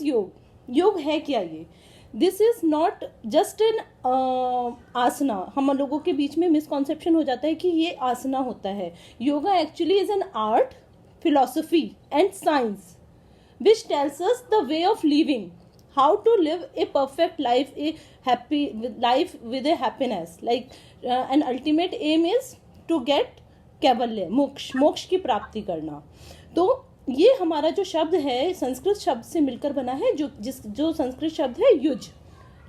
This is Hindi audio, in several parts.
योग? योग है क्या ये? This is not just an asana. हम लोगों के बीच में मिसकॉन्सेप्शन हो जाता है कि ये आसना होता है। Yoga actually is an art, philosophy and science which tells us the way of living, how to live a perfect life, a happy life with a happiness, like an ultimate aim is to get kaivalya, moksha, मोक्ष की प्राप्ति करना। तो ये हमारा जो शब्द है संस्कृत शब्द से मिलकर बना है, जो संस्कृत शब्द है युज,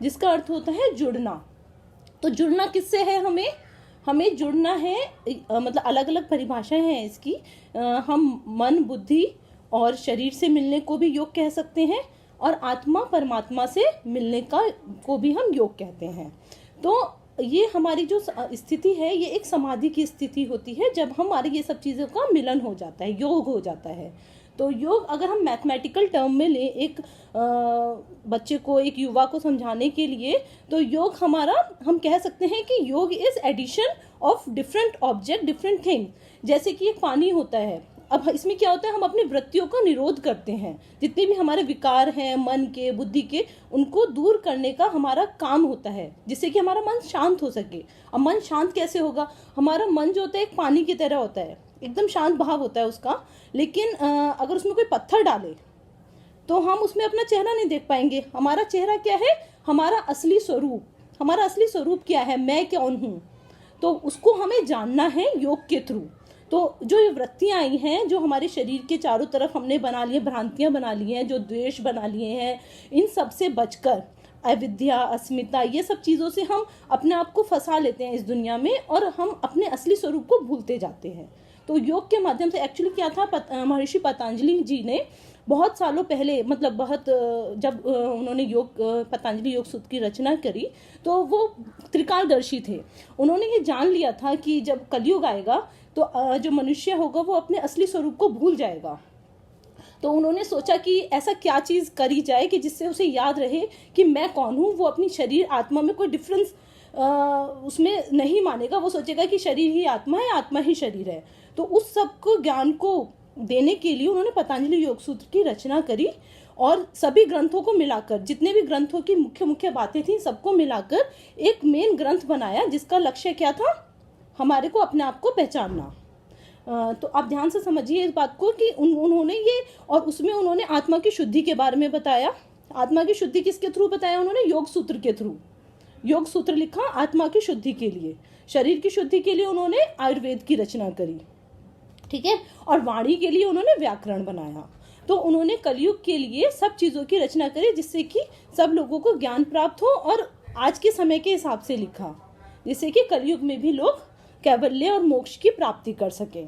जिसका अर्थ होता है जुड़ना। तो जुड़ना किससे है? हमें जुड़ना है, मतलब अलग अलग परिभाषाएं हैं इसकी। हम मन, बुद्धि और शरीर से मिलने को भी योग कह सकते हैं, और आत्मा परमात्मा से मिलने को भी हम योग कहते हैं। तो ये हमारी जो स्थिति है ये एक समाधि की स्थिति होती है, जब हमारी ये सब चीज़ों का मिलन हो जाता है, योग हो जाता है। तो योग अगर हम मैथमेटिकल टर्म में लें, एक बच्चे को, एक युवा को समझाने के लिए, तो योग हमारा, हम कह सकते हैं कि yog is addition of different object, different thing. जैसे कि एक पानी होता है, अब इसमें क्या होता है, हम अपनी वृत्तियों का निरोध करते हैं, जितने भी हमारे विकार हैं मन के, बुद्धि के, उनको दूर करने का हमारा काम होता है, जिससे कि हमारा मन शांत हो सके। अब मन शांत कैसे होगा? हमारा मन जो होता है एक पानी की तरह होता है, एकदम शांत भाव होता है उसका, लेकिन अगर उसमें कोई पत्थर डाले तो हम उसमें अपना चेहरा नहीं देख पाएंगे। हमारा चेहरा क्या है? हमारा असली स्वरूप। हमारा असली स्वरूप क्या है? मैं कौन हूँ? तो उसको हमें जानना है योग के थ्रू। तो जो ये वृत्तियाँ आई हैं, जो हमारे शरीर के चारों तरफ हमने बना लिए, भ्रांतियाँ बना ली हैं, जो द्वेष बना लिए हैं, इन सब से बचकर, अविद्या, अस्मिता, ये सब चीज़ों से हम अपने आप को फंसा लेते हैं इस दुनिया में, और हम अपने असली स्वरूप को भूलते जाते हैं। तो योग के माध्यम से एक्चुअली क्या था, महर्षि पतंजलि जी ने बहुत सालों पहले, मतलब जब उन्होंने पतंजलि योग सूत्र की रचना करी, तो वो त्रिकालदर्शी थे। उन्होंने ये जान लिया था कि जब कलयुग आएगा तो जो मनुष्य होगा वो अपने असली स्वरूप को भूल जाएगा। तो उन्होंने सोचा कि ऐसा क्या चीज़ करी जाए कि जिससे उसे याद रहे कि मैं कौन हूँ। वो अपनी शरीर आत्मा में कोई डिफरेंस उसमें नहीं मानेगा, वो सोचेगा कि शरीर ही आत्मा है, आत्मा ही शरीर है। तो उस सब को ज्ञान को देने के लिए उन्होंने पतंजलि योग सूत्र की रचना करी, और सभी ग्रंथों को मिलाकर, जितने भी ग्रंथों की मुख्य मुख्य बातें थी, सबको मिलाकर एक मेन ग्रंथ बनाया, जिसका लक्ष्य क्या था? हमारे को अपने आप को पहचानना। तो आप ध्यान से समझिए इस बात को कि उन्होंने ये, और उसमें उन्होंने आत्मा की शुद्धि के बारे में बताया। आत्मा की शुद्धि किसके थ्रू बताया? उन्होंने योग सूत्र के थ्रू। योग सूत्र लिखा आत्मा की शुद्धि के लिए। शरीर की शुद्धि के लिए उन्होंने आयुर्वेद की रचना करी, ठीक है, और वाणी के लिए उन्होंने व्याकरण बनाया। तो उन्होंने कलयुग के लिए सब चीज़ों की रचना करी, जिससे कि सब लोगों को ज्ञान प्राप्त हो, और आज के समय के हिसाब से लिखा, जिससे कि कलयुग में भी लोग कैवल्य और मोक्ष की प्राप्ति कर सकें।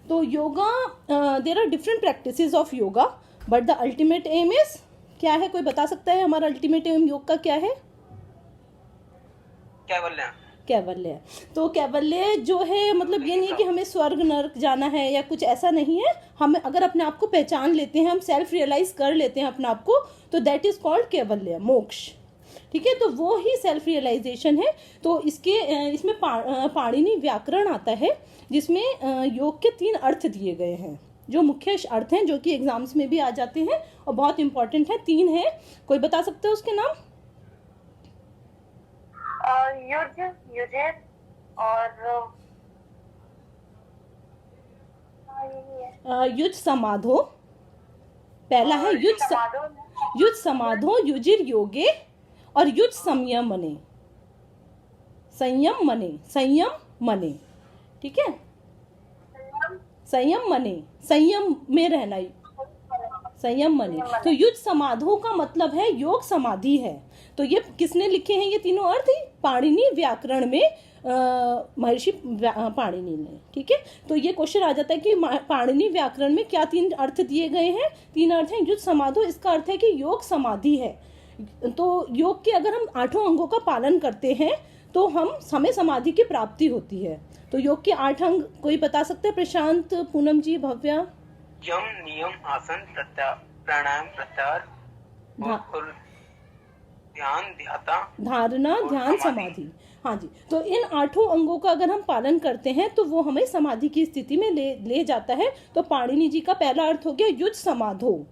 तो yoga, there are different practices of yoga, but the ultimate aim is क्या है? कोई बता सकता है हमारा अल्टीमेट एम योग का क्या है? कैवल्य। कैवल्य। तो कैवल्य जो है, मतलब ये नहीं कि हमें स्वर्ग नरक जाना है या कुछ ऐसा नहीं है। हम अगर अपने आप को पहचान लेते हैं, हम सेल्फ रियलाइज कर लेते हैं अपने आप को, तो दैट इज कॉल्ड कैवल्य, मोक्ष, ठीक है। तो वो ही सेल्फ रियलाइजेशन है। तो इसमें पाणिनि व्याकरण आता है, जिसमें योग के 3 अर्थ दिए गए हैं, जो मुख्य अर्थ हैं, जो कि एग्जाम्स में भी आ जाते हैं और बहुत इंपॉर्टेंट है। 3 है, कोई बता सकता है उसके नाम? युज, युजित और युज समाधो। पहला है युज समाधो, युजिर योगे, और युज संयम मने, संयम मने, ठीक है। संयम मने, संयम में रहना, संयम मने। तो युज समाधो का मतलब है योग समाधि है। तो ये किसने लिखे हैं ये तीनों अर्थ? पाणिनि व्याकरण में महर्षि पाणिनि ने, ठीक है। तो ये क्वेश्चन आ जाता है कि पाणिनि व्याकरण में क्या 3 अर्थ दिए गए हैं? 3 अर्थ हैं। युज समाधो, इसका अर्थ है कि योग समाधि है। तो योग के अगर हम 8 अंगों का पालन करते हैं तो हमें समाधि की प्राप्ति होती है। तो योग के 8 अंग कोई बता सकते हैं? प्रशांत, पूनम जी, भव्या। यम, नियम, आसन, प्राणायाम, प्रत्याहार, ध्यान, ध्याता, धारणा, ध्यान, समाधि। हाँ जी। तो इन 8 अंगों का अगर हम पालन करते हैं तो वो हमें समाधि की स्थिति में ले जाता है। तो पाणिनि जी का पहला अर्थ हो गया युज समाधो,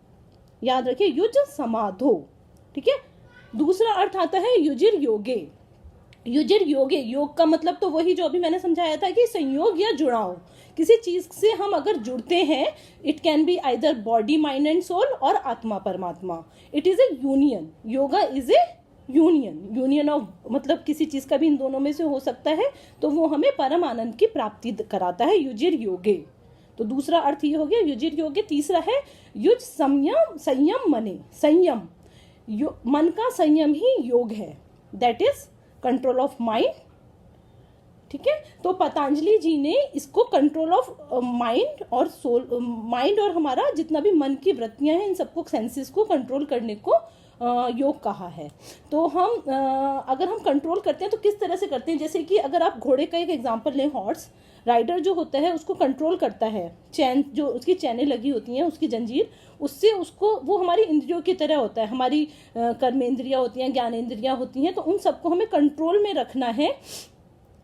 याद रखिए, युज समाधो, ठीक है। दूसरा अर्थ आता है युजिर योगे। युजिर योगे, योग का मतलब तो वही जो अभी मैंने समझाया था कि संयोग या जुड़ाव, किसी चीज से हम अगर जुड़ते हैं, it can be either body mind and soul और आत्मा परमात्मा, it is a union. Yoga is a union of, मतलब किसी चीज का भी इन दोनों में से हो सकता है, तो वो हमें परम आनंद की प्राप्ति कराता है, युजिर योगे। तो दूसरा अर्थ ये हो गया युजिर योगे। तीसरा है युज संयम मने, संयम, मन का संयम ही योग है, that is control of mind, ठीक है। तो पतंजलि जी ने इसको कंट्रोल ऑफ माइंड और सोल, माइंड और हमारा जितना भी मन की वृत्तियां हैं, इन सबको, सेंसेस को कंट्रोल करने को योग कहा है। तो हम अगर हम कंट्रोल करते हैं तो किस तरह से करते हैं, जैसे कि अगर आप घोड़े का एक एग्जांपल लें, हॉर्स राइडर जो होता है उसको कंट्रोल करता है, चैन जो उसकी चैनें लगी होती हैं, उसकी जंजीर, उससे उसको, वो हमारी इंद्रियों की तरह होता है, हमारी कर्मेंद्रियां होती हैं, ज्ञानेंद्रियां होती हैं, तो उन सबको हमें कंट्रोल में रखना है।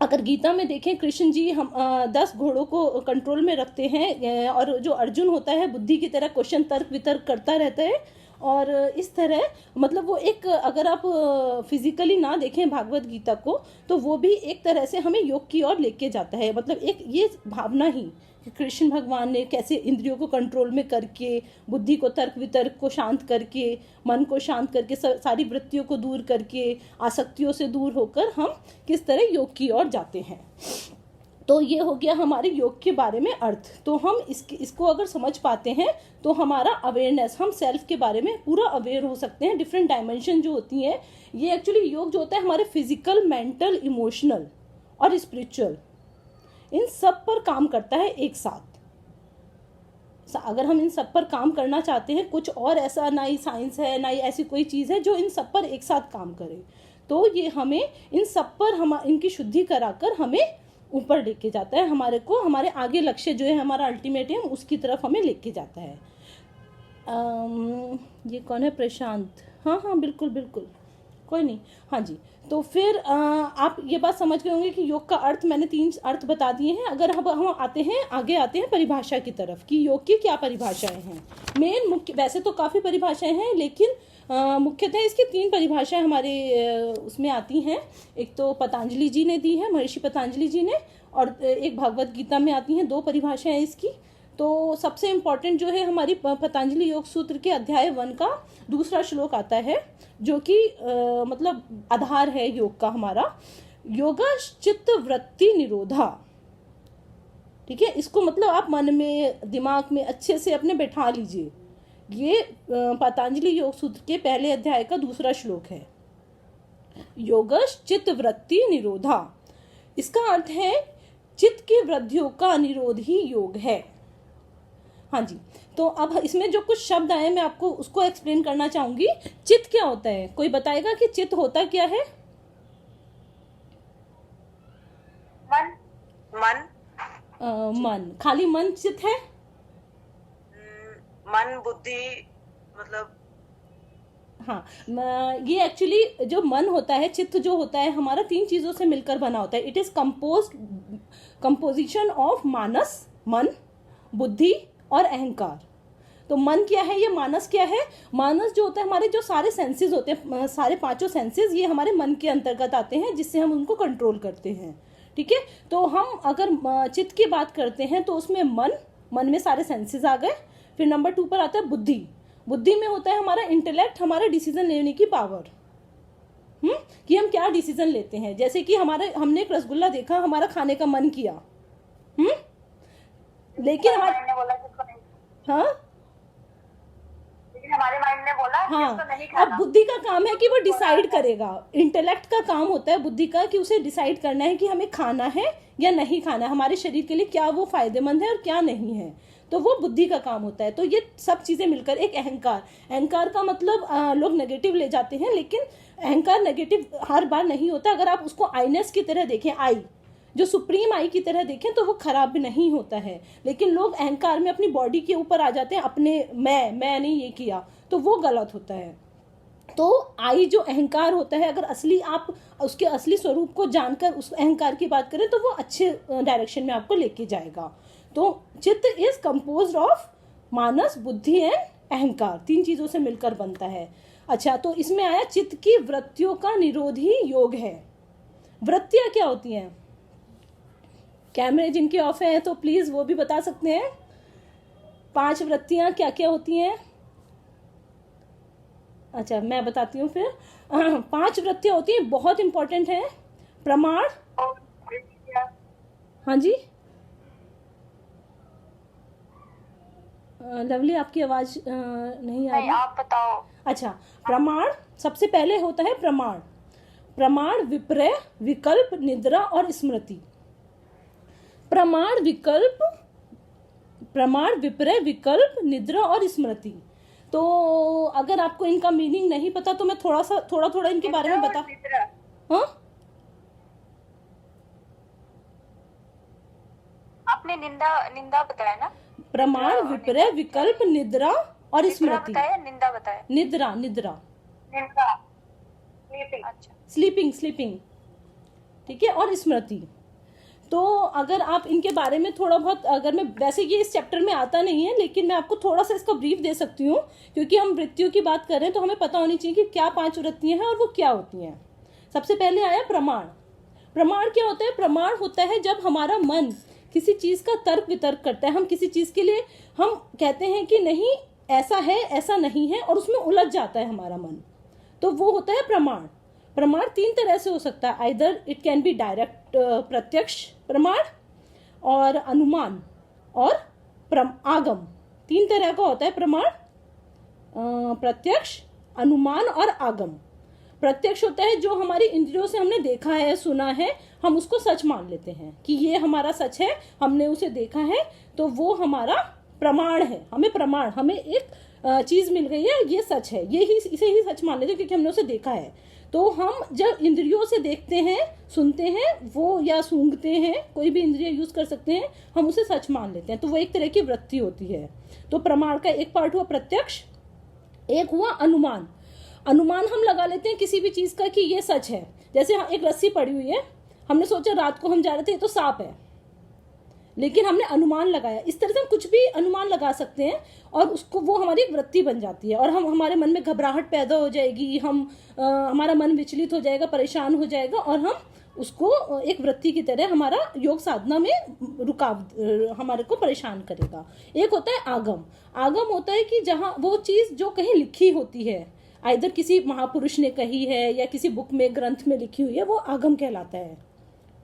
अगर गीता में देखें, कृष्ण जी हम 10 घोड़ों को कंट्रोल में रखते हैं, और जो अर्जुन होता है बुद्धि की तरह क्वेश्चन तर्क वितर्क करता रहता है, और इस तरह, मतलब वो एक, अगर आप फिजिकली ना देखें भागवत गीता को, तो वो भी एक तरह से हमें योग की ओर लेके जाता है। मतलब एक ये भावना ही कि कृष्ण भगवान ने कैसे इंद्रियों को कंट्रोल में करके, बुद्धि को, तर्क वितर्क को शांत करके, मन को शांत करके, सारी वृत्तियों को दूर करके, आसक्तियों से दूर होकर हम किस तरह योग की ओर जाते हैं। तो ये हो गया हमारे योग के बारे में अर्थ। तो हम इसको अगर समझ पाते हैं तो हमारा अवेयरनेस, हम सेल्फ के बारे में पूरा अवेयर हो सकते हैं। डिफरेंट डायमेंशन जो होती हैं, ये एक्चुअली योग जो होता है हमारे फिजिकल, मेंटल, इमोशनल और स्पिरिचुअल, इन सब पर काम करता है एक साथ। अगर हम इन सब पर काम करना चाहते हैं, कुछ और ऐसा ना ही साइंस है ना ही ऐसी कोई चीज़ है जो इन सब पर एक साथ काम करे, तो ये हमें इन सब पर हम इनकी शुद्धि कराकर हमें ऊपर लेके जाता है, हमारे को, हमारे आगे लक्ष्य जो है हमारा अल्टीमेट एम, उसकी तरफ हमें लेके जाता है। ये कौन है? प्रशांत। हाँ बिल्कुल बिल्कुल, कोई नहीं। हाँ जी, तो फिर आप ये बात समझ गए होंगे कि योग का अर्थ, मैंने 3 अर्थ बता दिए हैं। अगर हम आते हैं परिभाषा की तरफ कि योग की क्या परिभाषाएं हैं। मेन मुख्य, वैसे तो काफ़ी परिभाषाएं हैं, लेकिन मुख्यतः इसकी 3 परिभाषाएं हमारे उसमें आती हैं। एक तो पतंजलि जी ने दी है, महर्षि पतंजलि जी ने, और एक भागवत गीता में आती हैं 2 परिभाषाएं इसकी। तो सबसे इम्पॉर्टेंट जो है हमारी पतंजलि योग सूत्र के अध्याय 1 का दूसरा श्लोक आता है, जो कि मतलब आधार है योग का हमारा। योगा चित्त वृत्ति निरोधा, ठीक है। इसको मतलब आप मन में, दिमाग में अच्छे से अपने बैठा लीजिए। ये पतंजलि योग सूत्र के पहले अध्याय का दूसरा श्लोक है। योगश चित्त वृत्ति निरोधा, इसका अर्थ है चित्त की वृद्धियों का निरोध ही योग है। हाँ जी, तो अब इसमें जो कुछ शब्द आए मैं आपको उसको एक्सप्लेन करना चाहूंगी। चित्त क्या होता है? कोई बताएगा कि चित्त होता क्या है? मन। मन मन, खाली मन चित्त है? मन, बुद्धि, मतलब हाँ, ये एक्चुअली जो मन होता है, चित्त जो होता है हमारा 3 चीजों से मिलकर बना होता है। इट इज कंपोजिशन ऑफ मानस, मन, बुद्धि और अहंकार। तो मन क्या है, ये मानस क्या है? मानस जो होता है, हमारे जो सारे सेंसेस होते हैं, सारे 5 सेंसेस, ये हमारे मन के अंतर्गत आते हैं, जिससे हम उनको कंट्रोल करते हैं, ठीक है। तो हम अगर चित्त की बात करते हैं तो उसमें मन में सारे सेंसेस आ गए। फिर नंबर 2 पर आता है बुद्धि। बुद्धि में होता है हमारा इंटेलेक्ट, हमारा डिसीजन लेने की पावर, कि हम क्या डिसीजन लेते हैं। जैसे कि हमने एक रसगुल्ला देखा, हमारा खाने का मन किया, लेकिन हमारे बोला किसको नहीं, हाँ, लेकिन हमारे माइंड ने बोला हाँ, किसको नहीं खाना। अब बुद्धि का काम है कि वो डिसाइड करेगा। इंटेलेक्ट का काम होता है बुद्धि का कि उसे डिसाइड करना है कि हमें खाना है या नहीं खाना, हमारे शरीर के लिए क्या वो फायदेमंद है और क्या नहीं है, तो वो बुद्धि का काम होता है। तो ये सब चीजें मिलकर एक अहंकार का मतलब लोग नेगेटिव ले जाते हैं, लेकिन अहंकार नेगेटिव हर बार नहीं होता। अगर आप उसको आईनेस की तरह देखें, आई जो सुप्रीम आई की तरह देखें, तो वो खराब भी नहीं होता है। लेकिन लोग अहंकार में अपनी बॉडी के ऊपर आ जाते हैं, अपने मैंने ये किया, तो वो गलत होता है। तो आई जो अहंकार होता है, अगर असली आप उसके असली स्वरूप को जानकर उस अहंकार की बात करें तो वो अच्छे डायरेक्शन में आपको लेके जाएगा। तो चित्त इज कंपोज्ड ऑफ मानस, बुद्धि एंड अहंकार, 3 चीजों से मिलकर बनता है। अच्छा, तो इसमें आया चित्त की वृत्तियों का निरोधी योग है। वृत्तियां क्या होती हैं? कैमरे जिनके ऑफ हैं तो प्लीज वो भी बता सकते हैं 5 वृत्तियां क्या क्या होती हैं। अच्छा, मैं बताती हूँ फिर। 5 वृत्तियां होती हैं, बहुत इंपॉर्टेंट है। प्रमाण, हाँ जी लवली आपकी आवाज नहीं आ रही। आप बताओ। अच्छा, प्रमाण सबसे पहले होता है प्रमाण। प्रमाण, विपर्य, विकल्प, निद्रा और स्मृति। प्रमाण, विपर्य, विकल्प, निद्रा और स्मृति। तो अगर आपको इनका मीनिंग नहीं पता तो मैं थोड़ा इनके बारे में बता। हाँ, आपने निंदा बताया ना? प्रमाण, विपर्य, विकल्प, निद्रा और स्मृति। बताया, निंदा बताया? निद्रा। निंदा, अच्छा। स्लीपिंग, ठीक है, और स्मृति। तो अगर आप इनके बारे में थोड़ा बहुत, अगर मैं, वैसे ये इस चैप्टर में आता नहीं है लेकिन मैं आपको थोड़ा सा इसका ब्रीफ दे सकती हूँ, क्योंकि हम वृत्तियों की बात कर रहे हैं तो हमें पता होनी चाहिए कि क्या 5 वृत्तियां हैं और वो क्या होती हैं। सबसे पहले आया प्रमाण। प्रमाण क्या होता है? प्रमाण होता है जब हमारा मन किसी चीज का तर्क वितर्क करता है। हम किसी चीज के लिए हम कहते हैं कि नहीं ऐसा है, ऐसा नहीं है, और उसमें उलझ जाता है हमारा मन, तो वो होता है प्रमाण। प्रमाण 3 तरह से हो सकता है, either it can B direct प्रत्यक्ष प्रमाण, और अनुमान, और आगम। 3 तरह का होता है प्रमाण, प्रत्यक्ष, अनुमान और आगम। प्रत्यक्ष होता है जो हमारी इंद्रियों से हमने देखा है, सुना है, हम उसको सच मान लेते हैं कि ये हमारा सच है, हमने उसे देखा है, तो वो हमारा प्रमाण है। हमें एक चीज मिल गई है, ये सच है, इसे ही सच मान लेते हैं क्योंकि हमने उसे देखा है। तो हम जब इंद्रियों से देखते हैं, सुनते हैं, वो या सूंघते हैं, कोई भी इंद्रिय यूज कर सकते हैं, हम उसे सच मान लेते हैं, तो वो एक तरह की वृत्ति होती है। तो प्रमाण का एक पार्ट हुआ प्रत्यक्ष, एक हुआ अनुमान। अनुमान हम लगा लेते हैं किसी भी चीज का कि ये सच है। जैसे एक रस्सी पड़ी हुई है, हमने सोचा रात को हम जा रहे थे ये तो सांप है, लेकिन हमने अनुमान लगाया। इस तरह से हम कुछ भी अनुमान लगा सकते हैं और उसको, वो हमारी एक वृत्ति बन जाती है, और हमारे मन में घबराहट पैदा हो जाएगी, हमारा मन विचलित हो जाएगा, परेशान हो जाएगा, और हम उसको एक वृत्ति की तरह हमारा योग साधना में हमारे को परेशान करेगा। एक होता है आगम। आगम होता है कि जहाँ वो चीज जो कहीं लिखी होती है, आइदर किसी महापुरुष ने कही है या किसी बुक में, ग्रंथ में लिखी हुई है, वो आगम कहलाता है।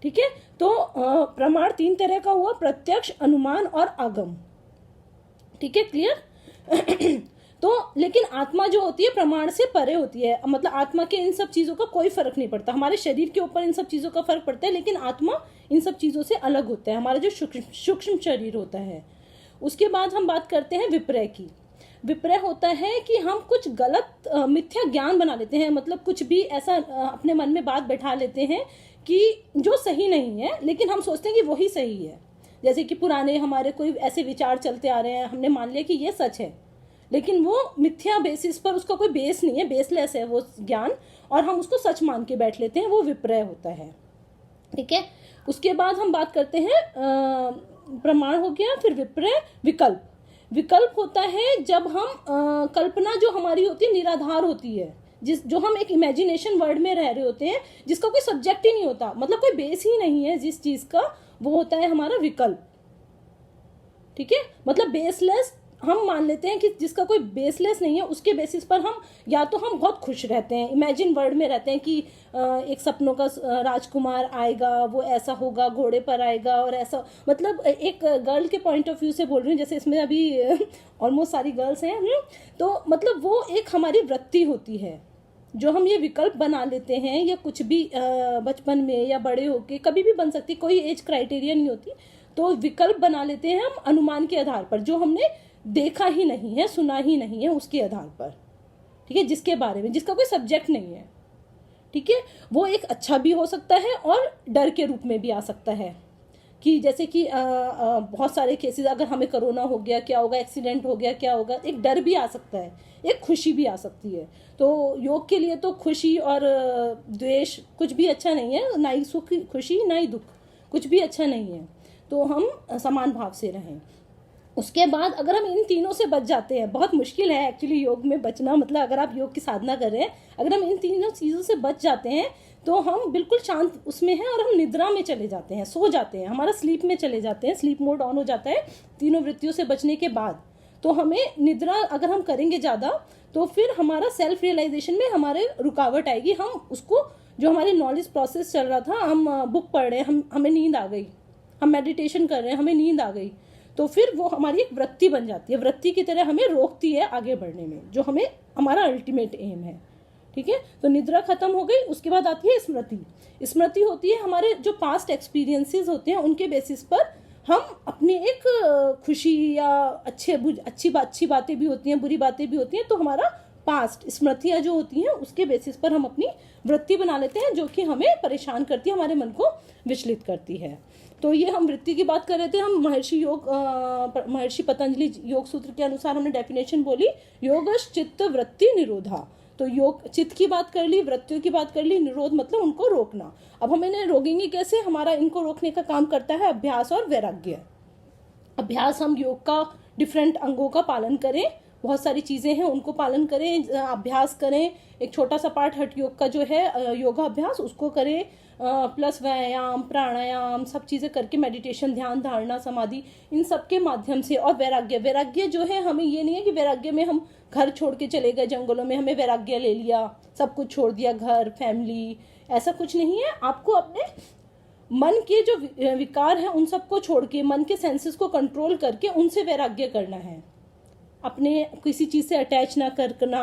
ठीक है, तो प्रमाण 3 तरह का हुआ, प्रत्यक्ष, अनुमान और आगम। ठीक है, क्लियर? तो लेकिन आत्मा जो होती है प्रमाण से परे होती है, मतलब आत्मा के इन सब चीजों का कोई फर्क नहीं पड़ता। हमारे शरीर के ऊपर इन सब चीजों का फर्क पड़ता है, लेकिन आत्मा इन सब चीजों से अलग होता है, हमारा जो सूक्ष्म शरीर होता है। उसके बाद हम बात करते हैं विपर्य की। विपर्य होता है कि हम कुछ गलत मिथ्या ज्ञान बना लेते हैं, मतलब कुछ भी ऐसा अपने मन में बात बैठा लेते हैं कि जो सही नहीं है, लेकिन हम सोचते हैं कि वही सही है। जैसे कि पुराने हमारे कोई ऐसे विचार चलते आ रहे हैं, हमने मान लिया कि ये सच है, लेकिन वो मिथ्या बेसिस पर, उसका कोई बेस नहीं है, बेसलेस है वो ज्ञान, और हम उसको सच मान के बैठ लेते हैं, वो विपर्य होता है। ठीक है, उसके बाद हम बात करते हैं प्रमाण हो गया, फिर विपर्य। विकल्प। विकल्प होता है जब हम कल्पना जो हमारी होती है निराधार होती है, जो हम एक इमेजिनेशन वर्ल्ड में रह रहे होते हैं, जिसका कोई सब्जेक्ट ही नहीं होता, मतलब कोई बेस ही नहीं है जिस चीज का, वो होता है हमारा विकल्प। ठीक है, मतलब बेसलेस हम मान लेते हैं कि जिसका कोई बेसलेस नहीं है, उसके बेसिस पर हम या तो हम बहुत खुश रहते हैं, इमेजिन वर्ल्ड में रहते हैं कि एक सपनों का राजकुमार आएगा, वो ऐसा होगा, घोड़े पर आएगा और ऐसा, मतलब एक गर्ल के पॉइंट ऑफ व्यू से बोल रही हूँ, जैसे इसमें अभी ऑलमोस्ट सारी गर्ल्स हैं, तो मतलब वो एक हमारी वृत्ति होती है जो हम ये विकल्प बना लेते हैं, या कुछ भी बचपन में या बड़े होके कभी भी बन सकती, कोई एज क्राइटेरिया नहीं होती, तो विकल्प बना लेते हैं हम अनुमान के आधार पर, जो हमने देखा ही नहीं है, सुना ही नहीं है, उसके आधार पर। ठीक है, जिसके बारे में, जिसका कोई सब्जेक्ट नहीं है। ठीक है, वो एक अच्छा भी हो सकता है और डर के रूप में भी आ सकता है, कि जैसे कि बहुत सारे केसेस, अगर हमें कोरोना हो गया क्या होगा, एक्सीडेंट हो गया क्या होगा, एक डर भी आ सकता है, एक खुशी भी आ सकती है। तो योग के लिए तो खुशी और द्वेष कुछ भी अच्छा नहीं है, ना ही सुख खुशी ना ही दुख, कुछ भी अच्छा नहीं है, तो हम समान भाव से रहें। उसके बाद अगर हम इन तीनों से बच जाते हैं, बहुत मुश्किल है एक्चुअली योग में बचना, मतलब अगर आप योग की साधना कर रहे हैं, अगर हम इन तीनों चीज़ों से बच जाते हैं तो हम बिल्कुल शांत उसमें हैं और हम निद्रा में चले जाते हैं, सो जाते हैं, हमारा स्लीप में चले जाते हैं, स्लीप मोड ऑन हो जाता है तीनों वृत्तियों से बचने के बाद। तो हमें निद्रा अगर हम करेंगे ज़्यादा तो फिर हमारा सेल्फ रियलाइजेशन में हमारे रुकावट आएगी। हम उसको जो हमारी नॉलेज प्रोसेस चल रहा था, हम बुक पढ़ रहे हैं, हमें नींद आ गई, हम मेडिटेशन कर रहे हैं, हमें नींद आ गई, तो फिर वो हमारी एक वृत्ति बन जाती है, वृत्ति की तरह हमें रोकती है आगे बढ़ने में, जो हमें हमारा अल्टीमेट एम है। ठीक है, तो निद्रा खत्म हो गई। उसके बाद आती है स्मृति। स्मृति होती है हमारे जो पास्ट एक्सपीरियंसेस होते हैं उनके बेसिस पर हम अपनी एक खुशी या अच्छी बातें भी होती हैं, बुरी बातें भी होती हैं, तो हमारा पास्ट स्मृतियाँ जो होती हैं उसके बेसिस पर हम अपनी वृत्ति बना लेते हैं, जो कि हमें परेशान करती है, हमारे मन को विचलित करती है। तो ये हम वृत्ति की बात कर रहे थे। हम महर्षि पतंजलि योग सूत्र के अनुसार हमने डेफिनेशन बोली, योगश चित्त वृत्ति निरोधा। तो योग चित्त की बात कर ली, वृत्तियों की बात कर ली, निरोध मतलब उनको रोकना। अब हम इन्हें रोकेंगे कैसे? हमारा इनको रोकने का काम करता है अभ्यास और वैराग्य। अभ्यास, हम योग का डिफरेंट अंगों का पालन करें, बहुत सारी चीज़ें हैं उनको पालन करें, अभ्यास करें। एक छोटा सा पार्ट हठ योग का जो है योगा अभ्यास, उसको करें, प्लस व्यायाम, प्राणायाम, सब चीज़ें करके, मेडिटेशन, ध्यान, धारणा, समाधि, इन सब के माध्यम से। और वैराग्य जो है, हमें ये नहीं है कि वैराग्य में हम घर छोड़ के चले गए जंगलों में, हमें वैराग्य ले लिया, सब कुछ छोड़ दिया, घर, फैमिली, ऐसा कुछ नहीं है। आपको अपने मन के जो विकार हैं उन सबको छोड़ के, मन के सेंसेस को कंट्रोल करके उनसे वैराग्य करना है। अपने किसी चीज़ से अटैच ना करना,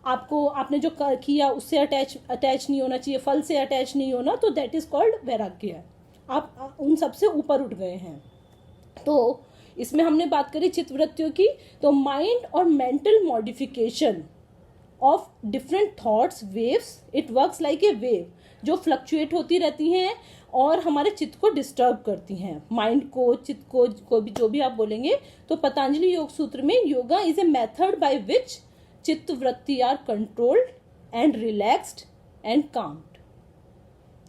आपको आपने जो किया उससे अटैच नहीं होना चाहिए, फल से अटैच नहीं होना, तो दैट इज कॉल्ड वैराग्य। आप उन सब से ऊपर उठ गए हैं। तो इसमें हमने बात करी चित्तवृत्तियों की। तो माइंड और mental modification of different thoughts waves, it works like a wave, जो फ्लक्चुएट होती रहती हैं और हमारे चित्त को डिस्टर्ब करती हैं, माइंड को, चित्त को भी, जो भी आप बोलेंगे। तो पतंजलि योग सूत्र में yoga is a method by which chitta vritti are controlled and relaxed and calmed.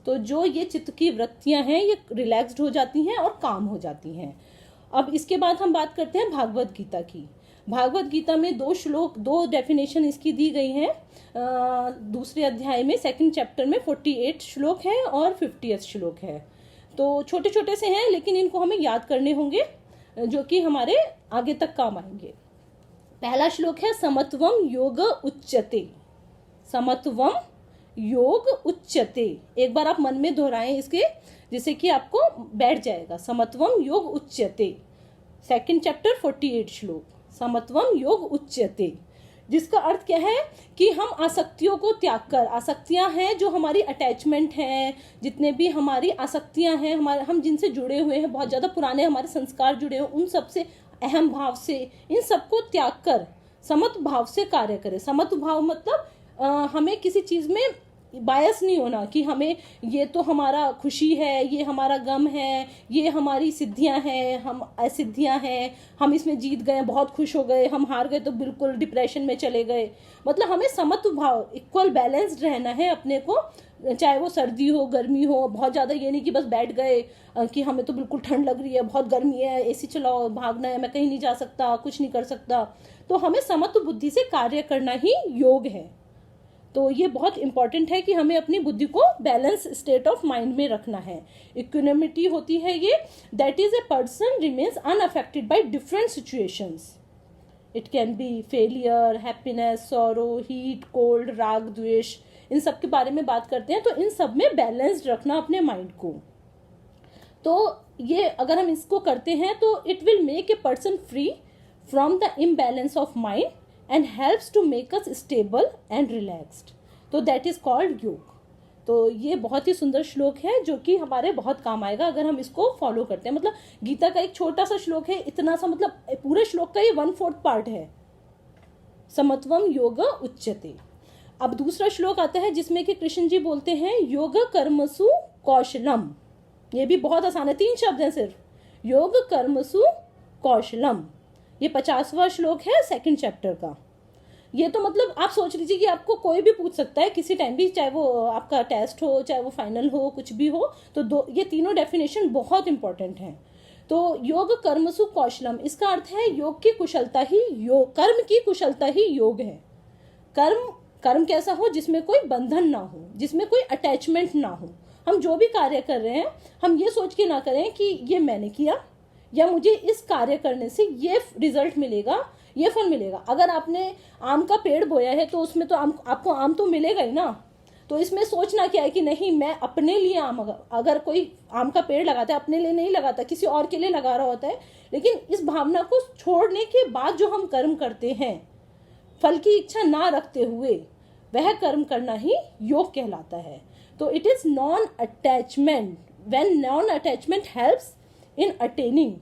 तो जो ये चित्त की वृत्तियां हैं ये रिलैक्स्ड हो जाती हैं और काम हो जाती हैं। अब इसके बाद हम बात करते हैं भागवत गीता की। भागवत गीता में 2 श्लोक, 2 डेफिनेशन इसकी दी गई हैं। दूसरे अध्याय में, सेकंड चैप्टर में 48 श्लोक है और 50th श्लोक है। तो छोटे छोटे से हैं लेकिन इनको हमें याद करने होंगे, जो कि हमारे आगे तक काम आएंगे। पहला श्लोक है समत्वम योग उच्यते। समत्वम योग उच्यते, एक बार आप मन में दोहराएं इसके, जिससे कि आपको बैठ जाएगा। समत्वम योग उच्यते, सेकंड चैप्टर 48 श्लोक, समत्वम योग उच्यते, जिसका अर्थ क्या है कि हम आसक्तियों को त्याग कर, आसक्तियां हैं जो हमारी अटैचमेंट हैं, जितने भी हमारी आसक्तियां हैं, हमारे हम जिनसे जुड़े हुए हैं, बहुत ज़्यादा पुराने हमारे संस्कार जुड़े हुए, उन सब से, अहम भाव से, इन सबको त्याग कर समत्व भाव से कार्य करें। समत्व भाव मतलब हमें किसी चीज़ में बायस नहीं होना कि हमें ये तो हमारा खुशी है, ये हमारा गम है, ये हमारी सिद्धियां हैं, हम असिद्धियां हैं, हम इसमें जीत गए, बहुत खुश हो गए, हम हार गए तो बिल्कुल डिप्रेशन में चले गए। मतलब हमें समत्व भाव, इक्वल बैलेंस्ड रहना है अपने को, चाहे वो सर्दी हो, गर्मी हो। बहुत ज़्यादा ये नहीं कि बस बैठ गए कि हमें तो बिल्कुल ठंड लग रही है, बहुत गर्मी है, एसी चलाओ, भागना है, मैं कहीं नहीं जा सकता, कुछ नहीं कर सकता। तो हमें समत्व बुद्धि से कार्य करना ही योग है। तो ये बहुत इंपॉर्टेंट है कि हमें अपनी बुद्धि को बैलेंस स्टेट ऑफ माइंड में रखना है। इक्विनिमिटी होती है ये, that is a person remains unaffected by different situations. It can B failure, happiness, sorrow, heat, cold, राग, द्वेष, इन सब के बारे में बात करते हैं। तो इन सब में बैलेंस्ड रखना अपने माइंड को। तो ये अगर हम इसको करते हैं तो it will make a person free from the imbalance of mind and helps to make us stable and relaxed. तो that is called योग। तो ये बहुत ही सुंदर श्लोक है जो कि हमारे बहुत काम आएगा अगर हम इसको फॉलो करते हैं। मतलब गीता का एक छोटा सा श्लोक है, इतना सा, मतलब पूरे श्लोक का ये 1/4 पार्ट है, समत्वम योग उच्यते। अब दूसरा श्लोक आता है जिसमें कि कृष्ण जी बोलते हैं योग कर्मसु कौशलम। ये भी बहुत आसान है, 3 शब्द हैं सिर्फ, योग कर्मसु कौशलम। ये 50वां श्लोक है सेकंड चैप्टर का। ये तो मतलब आप सोच लीजिए कि आपको कोई भी पूछ सकता है किसी टाइम भी, चाहे वो आपका टेस्ट हो, चाहे वो फाइनल हो, कुछ भी हो। तो ये तीनों डेफिनेशन बहुत इंपॉर्टेंट हैं। तो योग कर्मसु कौशलम, इसका अर्थ है योग की कुशलता ही योग, कर्म की कुशलता ही योग है। कर्म कैसा हो जिसमें कोई बंधन ना हो, जिसमें कोई अटैचमेंट ना हो। हम जो भी कार्य कर रहे हैं हम ये सोच के ना करें कि ये मैंने किया या मुझे इस कार्य करने से ये रिजल्ट मिलेगा, ये फल मिलेगा। अगर आपने आम का पेड़ बोया है तो उसमें तो आपको आम तो मिलेगा ही ना। तो इसमें सोचना क्या है कि नहीं मैं अपने लिए आम, अगर कोई आम का पेड़ लगाता है अपने लिए नहीं लगाता, किसी और के लिए लगा रहा होता है। लेकिन इस भावना को छोड़ने के बाद जो हम कर्म करते हैं फल की इच्छा ना रखते हुए, वह कर्म करना ही योग कहलाता है। तो it is non attachment, when non attachment helps in attaining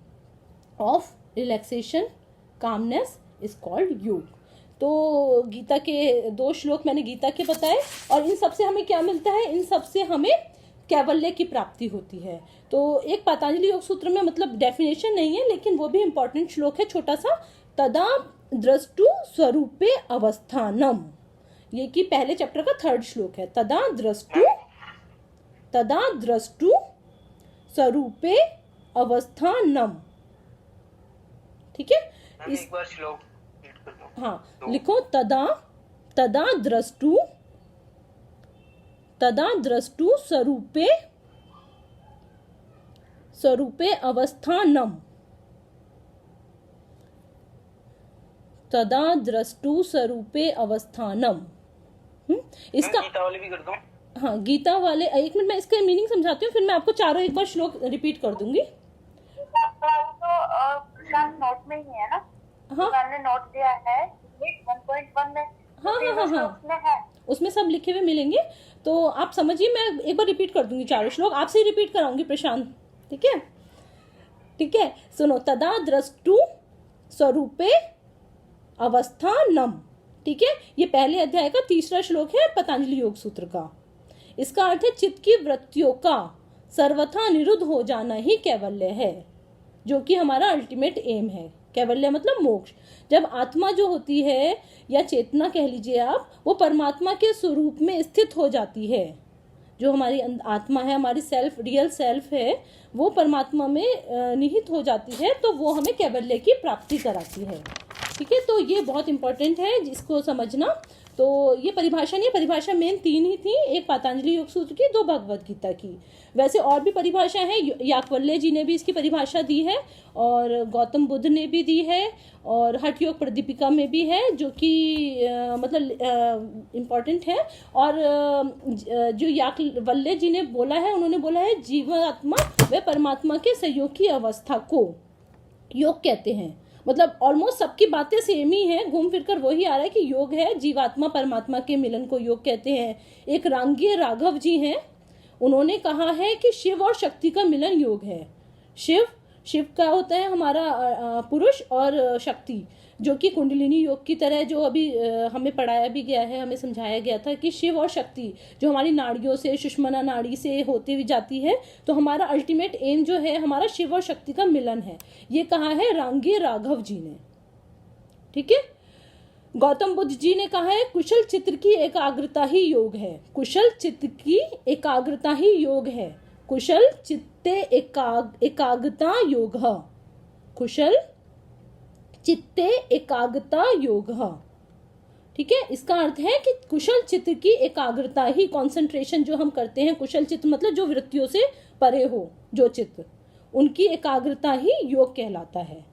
of relaxation calmness is called योग। तो गीता के 2 श्लोक मैंने गीता के बताए, और इन सब से हमें क्या मिलता है, इन सब से हमें कैवल्य की प्राप्ति होती है। तो एक पतंजलि योग सूत्र में मतलब डेफिनेशन नहीं है लेकिन वो भी इंपॉर्टेंट श्लोक है छोटा सा, तदा द्रष्टु स्वरूपे अवस्थानम, ये कि पहले चैप्टर का 3rd श्लोक है। तदा द्रष्टु स्वरूपे अवस्थानम, ठीक है। एक बार श्लोक रीड कर दो। हाँ लिखो, तदा द्रष्टु स्वरूपे अवस्थानम, तदा द्रष्टु स्वरूपे अवस्थानम। इसका गीता वाले भी कर दो। हाँ गीता वाले, एक मिनट मैं इसका मीनिंग समझाती हूँ, फिर मैं आपको चारों एक बार श्लोक रिपीट कर दूंगी। प्रशांत नोट में ही है ना? हाँ मैंने नोट दिया है 1.1 में। हाँ, उसमें सब लिखे हुए मिलेंगे। तो आप समझिए, मैं एक बार रिपीट कर दूंगी चारों श्लोक, आपसे ही रिपीट कराऊंगी प्रशांत, ठीक है। सुनो, तदा द्रष्टु स्वरूपे अवस्थानम, ठीक है। ये पहले अध्याय का 3रा श्लोक है पतंजलि योग सूत्र का। इसका अर्थ है चित्त की वृत्तियों का सर्वथा निरुद्ध हो जाना ही कैवल्य है, जो कि हमारा अल्टीमेट एम है। कैवल्य मतलब मोक्ष। जब आत्मा जो होती है या चेतना कह लीजिए आप, वो परमात्मा के स्वरूप में स्थित हो जाती है। जो हमारी आत्मा है, हमारी सेल्फ, रियल सेल्फ है, वो परमात्मा में निहित हो जाती है, तो वो हमें कैवल्य की प्राप्ति कराती है, ठीक है। तो ये बहुत इंपॉर्टेंट है जिसको समझना। तो ये परिभाषा नहीं, परिभाषा मेन 3 ही थी, एक पतंजलि योग सूत्र की, 2 भगवद गीता की। वैसे और भी परिभाषा है, याकवल्य जी ने भी इसकी परिभाषा दी है और गौतम बुद्ध ने भी दी है, और हठ योग प्रदीपिका में भी है, जो कि मतलब इम्पॉर्टेंट है। और जो याकवल्य जी ने बोला है, उन्होंने बोला है जीवात्मा व परमात्मा के सहयोग की अवस्था को योग कहते हैं। मतलब ऑलमोस्ट सबकी बातें सेम ही हैं, घूम फिर कर वही आ रहा है कि योग है, जीवात्मा परमात्मा के मिलन को योग कहते हैं। एक रांगीय राघव जी हैं, उन्होंने कहा है कि शिव और शक्ति का मिलन योग है। शिव का होता है हमारा पुरुष, और शक्ति जो कि कुंडलिनी योग की तरह, जो अभी हमें पढ़ाया भी गया है, हमें समझाया गया था कि शिव और शक्ति जो हमारी नाड़ियों से, सुषुम्ना नाड़ी से होते हुए जाती है, तो हमारा अल्टीमेट एम जो है हमारा शिव और शक्ति का मिलन है। ये कहा है रांगीय राघव जी ने, ठीक है। गौतम बुद्ध जी ने कहा है कुशल चित्त की एकाग्रता ही योग है। कुशल चित्त की एकाग्रता ही योग है। कुशल चित्ते एकाग्रता योग, कुशल चित्ते एकाग्रता योग, ठीक है। इसका अर्थ है कि कुशल चित्त की एकाग्रता ही, कंसंट्रेशन जो हम करते हैं, कुशल चित्त मतलब जो वृत्तियों से परे हो, जो चित्त, उनकी एकाग्रता ही योग कहलाता है।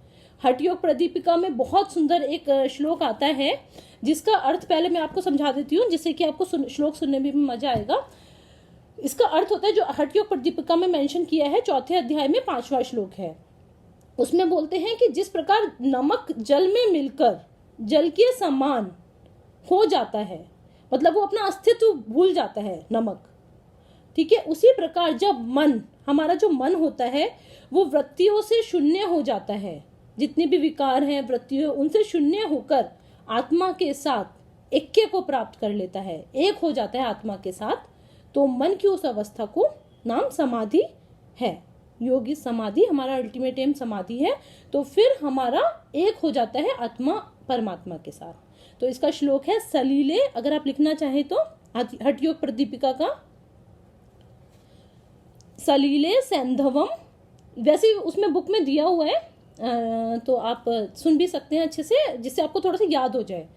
हठ योग प्रदीपिका में बहुत सुंदर एक श्लोक आता है, जिसका अर्थ पहले मैं आपको समझा देती हूँ, जिससे कि आपको श्लोक सुनने में भी मजा आएगा। इसका अर्थ होता है, जो हठ योग प्रदीपिका में मेंशन किया है 4थे अध्याय में 5वां श्लोक है, उसमें बोलते हैं कि जिस प्रकार नमक जल में मिलकर जल के समान हो जाता है, मतलब वो अपना अस्तित्व भूल जाता है नमक, ठीक है। उसी प्रकार जब मन, हमारा जो मन होता है, वो वृत्तियों से शून्य हो जाता है, जितने भी विकार हैं वृत्तियों, उनसे शून्य होकर आत्मा के साथ ऐक्य को प्राप्त कर लेता है, एक हो जाता है आत्मा के साथ, तो मन की उस अवस्था को नाम समाधि है। योगी समाधि, हमारा अल्टीमेट एम समाधि है। तो फिर हमारा एक हो जाता है आत्मा परमात्मा के साथ। तो इसका श्लोक है सलीले, अगर आप लिखना चाहें तो हठ योग प्रदीपिका का, सलीले सैंधवम वैसे उसमें बुक में दिया हुआ है, तो आप सुन भी सकते हैं अच्छे से, जिससे आपको थोड़ा सा याद हो जाए।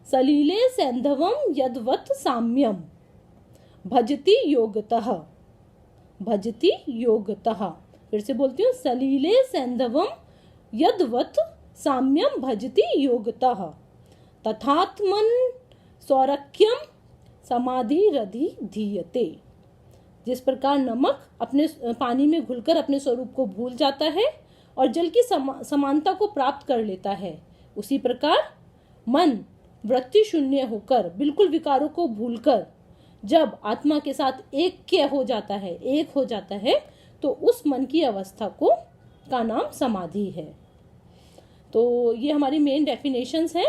सलीले सैंधवम यदवत साम्यम भजति योगतः, भजति योगतः। फिर से बोलती हूँ, सलीले सैंधवम यदवत साम्यम भजति योगतः तथात्मन सौरक्यम समाधि रधि धीयते। जिस प्रकार नमक अपने पानी में घुलकर अपने स्वरूप को भूल जाता है और जल की समानता को प्राप्त कर लेता है, उसी प्रकार मन वृत्ति शून्य होकर, बिल्कुल विकारों को भूलकर जब आत्मा के साथ एक हो जाता है, तो उस मन की अवस्था का नाम समाधि है। तो ये हमारी मेन डेफिनेशंस हैं।